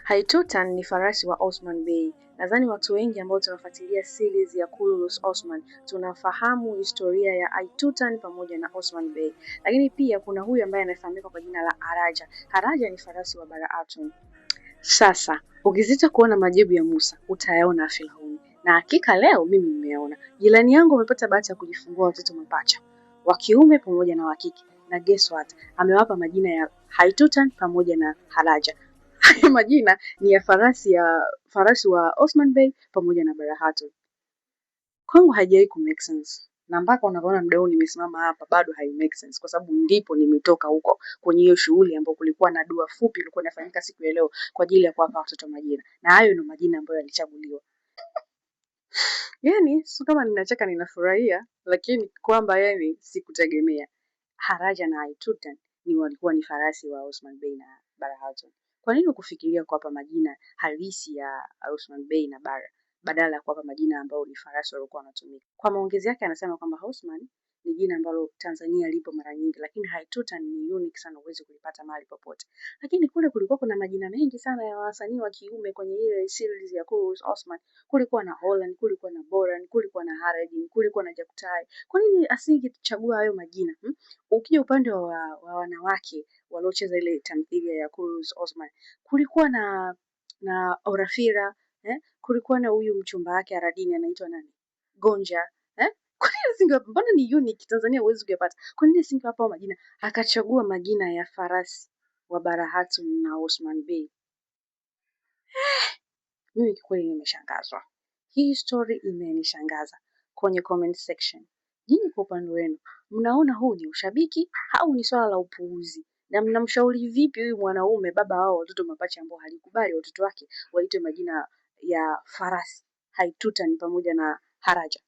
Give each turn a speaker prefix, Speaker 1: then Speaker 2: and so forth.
Speaker 1: Haitutan ni farasi wa Osman Bey. Nadhani watu wengi ambao tunafuatilia series ya Kululus Osman tunafahamu historia ya Haitutan pamoja na Osman Bey. Lakini pia kuna huyu ambaye anafahamika kwa jina la Haraja. Haraja ni farasi wa Bara Atun. Sasa, ukizita kuona majibu ya Musa, utayaona Firauni. Na hakika leo mimi nimeona. Jirani yangu amepata bahati ya kujifungua watoto mapacha, wa kiume pamoja na wa kike. Na guess what? Amewapa majina ya Haitutan pamoja na Haraja. Majina ni ya farasi wa Osman Bey pamoja na Bara Atun. Kwangu haijawahi ku make sense. Na mpaka unaona mdau nimesimama hapa bado hai make sense kwa sababu ndipo nimetoka huko kwenye hiyo shughuli ambapo kulikuwa na dua fupi ilikuwa inafanyika siku ya leo kwa ajili ya kuwapa watoto majina. Na hayo ndio majina ambayo yalichaguliwa. Yani sio kama ninacheka ninafurahia, lakini kwamba yani sikutegemea. Haraja na Haitutan walikuwa ni farasi wa Osman Bey na Bara Atun. Kwa nini kufikiria kuwapa majina halisi ya Osman Bey na Bara badala ya kuwapa majina ambayo ni farasi walikuwa wanatumika? Kwa maongezi yake anasema kwamba Osman ni jina ambalo Tanzania lipo mara nyingi, lakini Haitutan ni unique sana, uweze kulipata mahali popote. Lakini kule kulikuwa kuna majina mengi sana ya wasanii wa kiume kwenye ile series ya Kululus Osman. Kulikuwa na Holland, kulikuwa na Boran, kulikuwa na Haradin, kulikuwa na Jakutai. Kwa nini asingechagua hayo majina? Ukija upande wa wanawake waliocheza ile tamthilia ya Kululus Osman, kulikuwa na Orafira, kulikuwa na huyu mchumba wake Haradini anaitwa nani? Gonja, Kwa nini mbona ni unique Tanzania huwezi kuyapata? Kwa nini asingewapa majina? Akachagua majina ya farasi wa Bara Atun na Osman Bey. Mimi kweli nimeshangazwa. Hii story imenishangaza. Kwenye comment section, nyinyi kwa upande wenu mnaona huu ni ushabiki au ni swala la upuuzi? Na mnamshauri vipi huyu mwanaume, baba wao watoto mapacha, ambao halikubali watoto wake waitwe majina ya farasi Haitutan pamoja na Haraja?